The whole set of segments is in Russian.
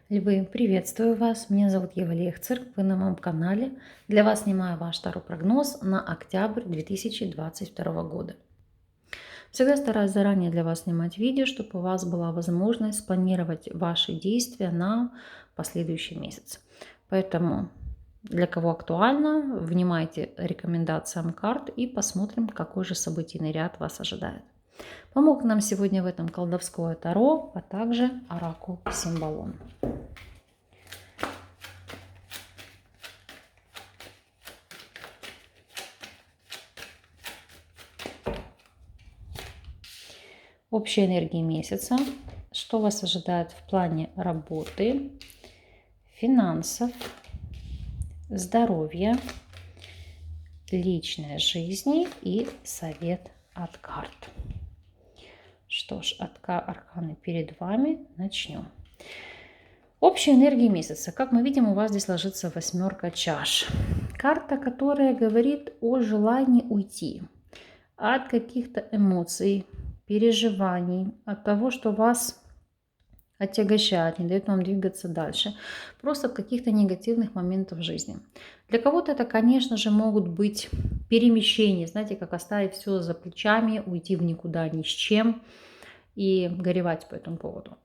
Львы, приветствую вас. Меня зовут Ева Лехцер. Вы на моем канале. Для вас снимаю ваш таро-прогноз на октябрь 2022 года. Всегда стараюсь заранее для вас снимать видео, чтобы у вас была возможность спланировать ваши действия на последующий месяц. Поэтому, для кого актуально, внимайте рекомендациям карт и посмотрим, какой же событийный ряд вас ожидает. Помог нам сегодня в этом колдовское таро, а также оракул Символон. Общая энергия месяца. Что вас ожидает в плане работы, финансов, здоровья, личной жизни и совет от карт. Что ж, арканы перед вами. Начнем. Общая энергия месяца. Как мы видим, у вас здесь ложится восьмерка чаш. Карта, которая говорит о желании уйти от каких-то эмоций, переживаний, от того, что вас отягощает, не дает вам двигаться дальше. Просто от каких-то негативных моментов в жизни. Для кого-то это, конечно же, могут быть перемещения. Знаете, как оставить все за плечами, уйти в никуда ни с чем и горевать по этому поводу.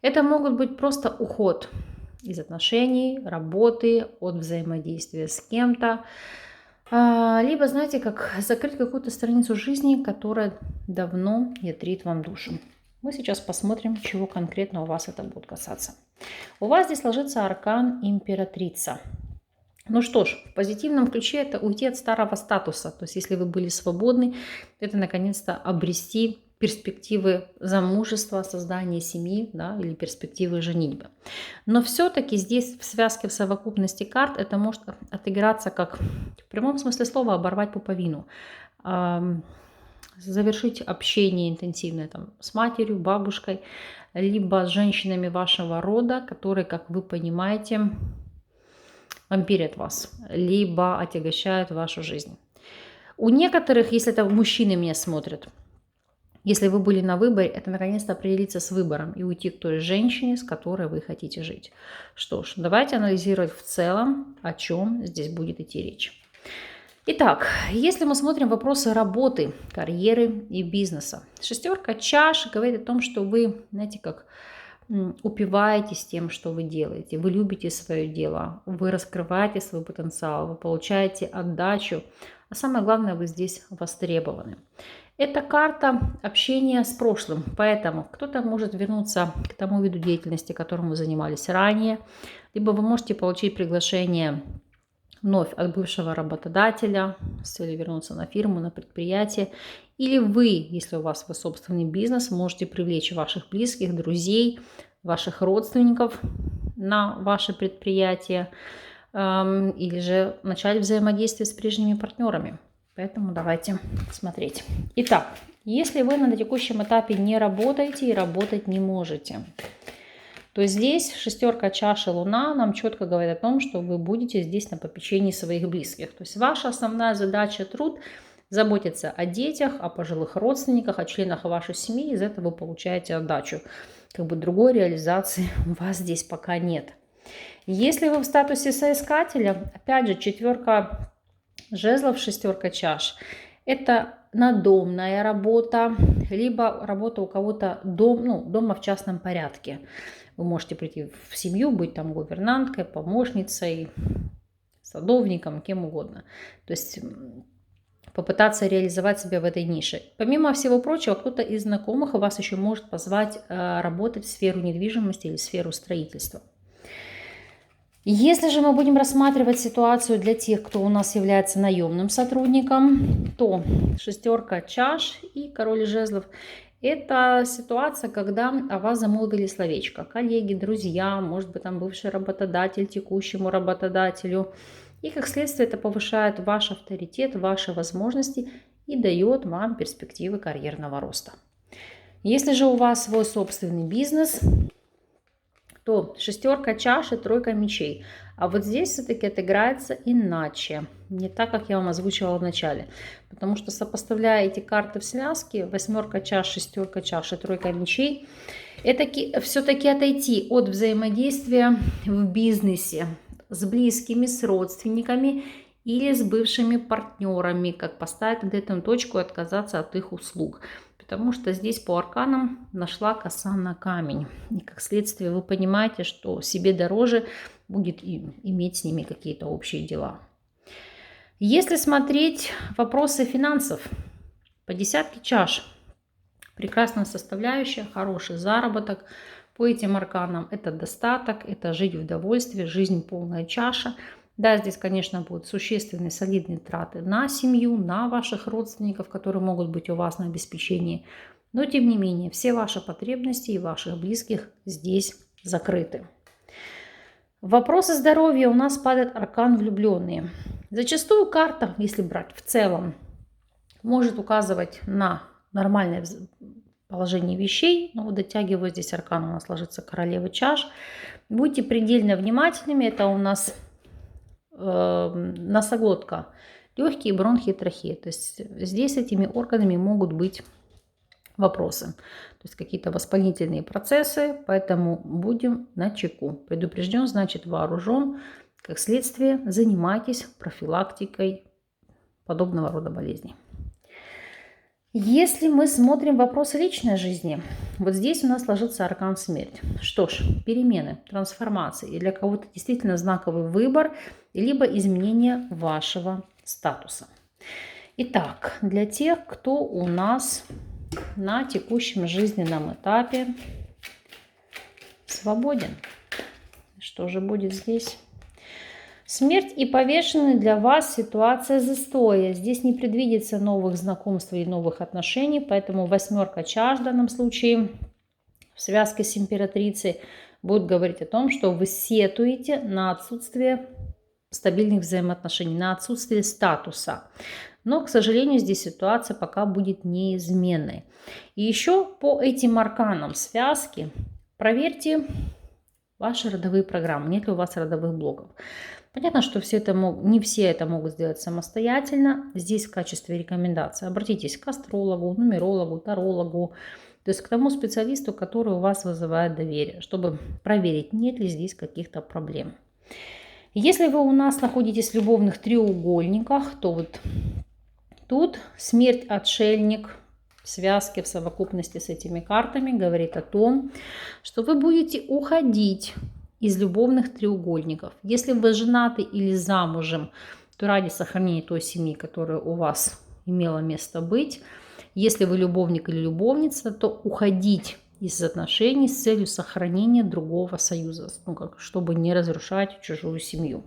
Это могут быть просто уход из отношений, работы, от взаимодействия с кем-то. Либо, знаете, как закрыть какую-то страницу жизни, которая давно ятрит вам душу. Мы сейчас посмотрим, чего конкретно у вас это будет касаться. У вас здесь ложится аркан Императрица. Ну что ж, в позитивном ключе это уйти от старого статуса. То есть если вы были свободны, это наконец-то обрести перспективы замужества, создания семьи, да, или перспективы женитьбы. Но все-таки здесь в связке, в совокупности карт это может отыграться как в прямом смысле слова оборвать пуповину. Завершить общение интенсивное там, с матерью, бабушкой, либо с женщинами вашего рода, которые, как вы понимаете, вампирят вас, либо отягощают вашу жизнь. У некоторых, если это мужчины меня смотрят, если вы были на выборе, это наконец-то определиться с выбором и уйти к той женщине, с которой вы хотите жить. Что ж, давайте анализировать в целом, о чем здесь будет идти речь. Итак, если мы смотрим вопросы работы, карьеры и бизнеса. Шестерка чаш говорит о том, что вы, знаете, как упиваетесь тем, что вы делаете. Вы любите свое дело, вы раскрываете свой потенциал, вы получаете отдачу. А самое главное, вы здесь востребованы. Это карта общения с прошлым, поэтому кто-то может вернуться к тому виду деятельности, которым вы занимались ранее, либо вы можете получить приглашение вновь от бывшего работодателя с целью вернуться на фирму, на предприятие. Или вы, если у вас свой собственный бизнес, можете привлечь ваших близких, друзей, ваших родственников на ваше предприятие, или же начать взаимодействие с прежними партнерами. Поэтому давайте смотреть. Итак, если вы на текущем этапе не работаете и работать не можете, то здесь шестерка чаши Луна нам четко говорит о том, что вы будете здесь на попечении своих близких. То есть ваша основная задача, труд, заботиться о детях, о пожилых родственниках, о членах вашей семьи. Из этого вы получаете отдачу. Как бы другой реализации у вас здесь пока нет. Если вы в статусе соискателя, опять же, четверка жезлов, шестерка чаш. Это надомная работа, либо работа у кого-то дома в частном порядке. Вы можете прийти в семью, быть там гувернанткой, помощницей, садовником, кем угодно. То есть попытаться реализовать себя в этой нише. Помимо всего прочего, кто-то из знакомых вас еще может позвать работать в сферу недвижимости или в сферу строительства. Если же мы будем рассматривать ситуацию для тех, кто у нас является наемным сотрудником, то шестерка чаш и король жезлов – это ситуация, когда о вас замолвили словечко. Коллеги, друзья, может быть, там бывший работодатель текущему работодателю. И как следствие это повышает ваш авторитет, ваши возможности и дает вам перспективы карьерного роста. Если же у вас свой собственный бизнес, то шестерка чаш и тройка мечей. А вот здесь все-таки отыграется иначе. Не так, как я вам озвучивала в начале. Потому что, сопоставляя эти карты в связке, восьмерка чаш, шестерка чаш и тройка мечей, это все-таки отойти от взаимодействия в бизнесе с близкими, с родственниками или с бывшими партнерами, как поставить над этим точку и отказаться от их услуг. Потому что здесь по арканам нашла коса на камень. И как следствие вы понимаете, что себе дороже будет иметь с ними какие-то общие дела. Если смотреть вопросы финансов, по десятке чаш прекрасная составляющая, хороший заработок. По этим арканам это достаток, это жить в довольстве, жизнь полная чаша. Да, здесь, конечно, будут существенные солидные траты на семью, на ваших родственников, которые могут быть у вас на обеспечении. Но, тем не менее, все ваши потребности и ваших близких здесь закрыты. В вопросы здоровья у нас падает аркан влюбленные. Зачастую карта, если брать в целом, может указывать на нормальное положение вещей. Но вот дотягиваю здесь аркан, у нас ложится королева чаш. Будьте предельно внимательными. Это у нас носоглотка, легкие, бронхи и трахея. То есть здесь этими органами могут быть вопросы. То есть какие-то воспалительные процессы. Поэтому будем начеку. Предупрежден, значит вооружен. Как следствие, занимайтесь профилактикой подобного рода болезней. Если мы смотрим вопросы личной жизни, вот здесь у нас ложится аркан смерть. Что ж, перемены, трансформации. И для кого-то действительно знаковый выбор, либо изменение вашего статуса. Итак, для тех, кто у нас на текущем жизненном этапе свободен. Что же будет здесь? Смерть и повешенный для вас ситуация застоя. Здесь не предвидится новых знакомств и новых отношений, поэтому восьмерка чаш в данном случае в связке с императрицей будет говорить о том, что вы сетуете на отсутствие стабильных взаимоотношений, на отсутствие статуса. Но, к сожалению, здесь ситуация пока будет неизменной. И еще по этим арканам связки проверьте ваши родовые программы. Нет ли у вас родовых блоков? Понятно, что не все это могут сделать самостоятельно. Здесь в качестве рекомендации обратитесь к астрологу, нумерологу, тарологу, то есть к тому специалисту, который у вас вызывает доверие, чтобы проверить, нет ли здесь каких-то проблем. Если вы у нас находитесь в любовных треугольниках, то вот тут смерть, отшельник в связке, в совокупности с этими картами говорит о том, что вы будете уходить из любовных треугольников. Если вы женаты или замужем, то ради сохранения той семьи, которая у вас имела место быть. Если вы любовник или любовница, то уходить из отношений с целью сохранения другого союза, чтобы не разрушать чужую семью.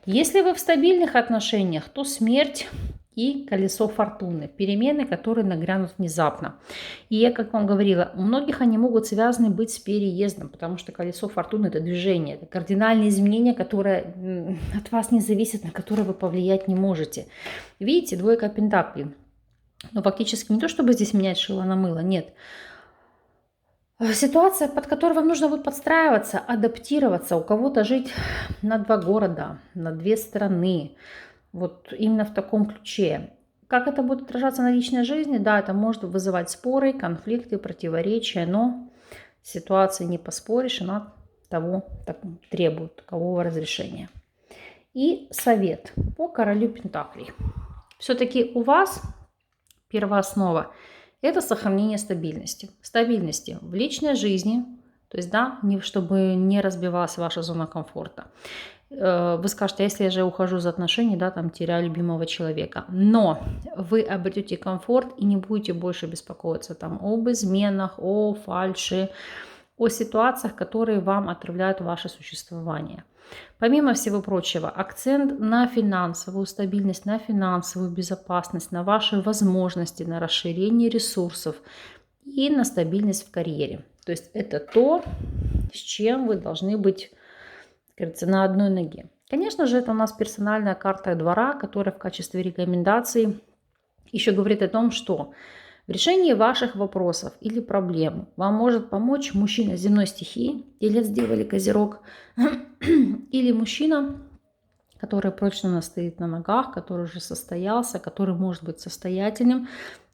Если вы в стабильных отношениях, то смерть и колесо фортуны. Перемены, которые нагрянут внезапно. И я, как вам говорила, у многих они могут связаны быть с переездом, потому что колесо фортуны – это движение, это кардинальные изменения, которые от вас не зависят, на которые вы повлиять не можете. Видите, двойка пентаклей. Но фактически не то, чтобы здесь менять шило на мыло, нет. Ситуация, под которую вам нужно будет подстраиваться, адаптироваться, у кого-то жить на 2 города, на 2 страны. Вот именно в таком ключе. Как это будет отражаться на личной жизни? Да, это может вызывать споры, конфликты, противоречия, но ситуации не поспоришь, она того требует, такового разрешения. И совет по королю пентаклей. Все-таки у вас первооснова – это сохранение стабильности. Стабильности в личной жизни, то есть, да, чтобы не разбивалась ваша зона комфорта. Вы скажете, а если я же ухожу из отношений, да, там теряю любимого человека. Но вы обретете комфорт и не будете больше беспокоиться там об изменах, о фальши, о ситуациях, которые вам отравляют ваше существование. Помимо всего прочего, акцент на финансовую стабильность, на финансовую безопасность, на ваши возможности, на расширение ресурсов и на стабильность в карьере. То есть это то, с чем вы должны быть, как говорится, на одной ноге. Конечно же, это у нас персональная карта двора, которая в качестве рекомендаций еще говорит о том, что В решении ваших вопросов или проблем вам может помочь мужчина земной стихии, Телец, Дева или Козерог, или мужчина, который прочно стоит на ногах, который уже состоялся, который может быть состоятельным.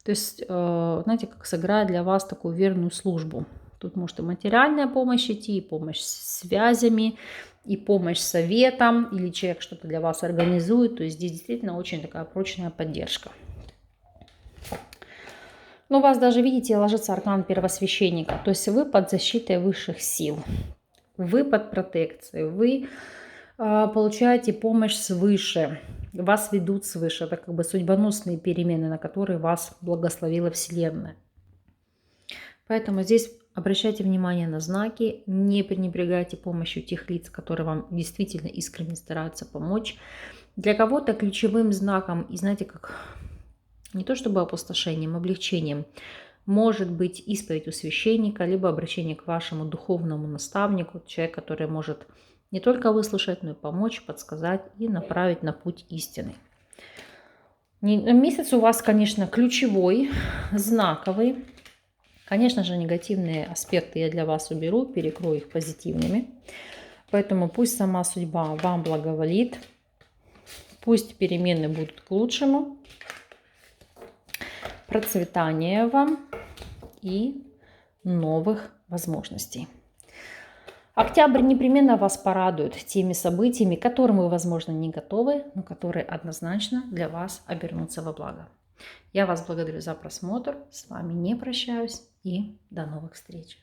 То есть, знаете, как сыграет для вас такую верную службу. Тут может и материальная помощь идти, и помощь с связями, и помощь советом, или человек что-то для вас организует. То есть здесь действительно очень такая прочная поддержка. Но у вас даже, видите, ложится аркан первосвященника. То есть вы под защитой высших сил, вы под протекцией, вы получаете помощь свыше, вас ведут свыше. Это как бы судьбоносные перемены, на которые вас благословила Вселенная. Поэтому здесь обращайте внимание на знаки, не пренебрегайте помощью тех лиц, которые вам действительно искренне стараются помочь. Для кого-то ключевым знаком, и знаете, как не то чтобы опустошением, облегчением, может быть исповедь у священника, либо обращение к вашему духовному наставнику, человек, который может не только выслушать, но и помочь, подсказать и направить на путь истины. Месяц у вас, конечно, ключевой, знаковый. Конечно же, негативные аспекты я для вас уберу, перекрою их позитивными. Поэтому пусть сама судьба вам благоволит, пусть перемены будут к лучшему. Процветания вам и новых возможностей. Октябрь непременно вас порадует теми событиями, к которым вы, возможно, не готовы, но которые однозначно для вас обернутся во благо. Я вас благодарю за просмотр, с вами не прощаюсь и до новых встреч.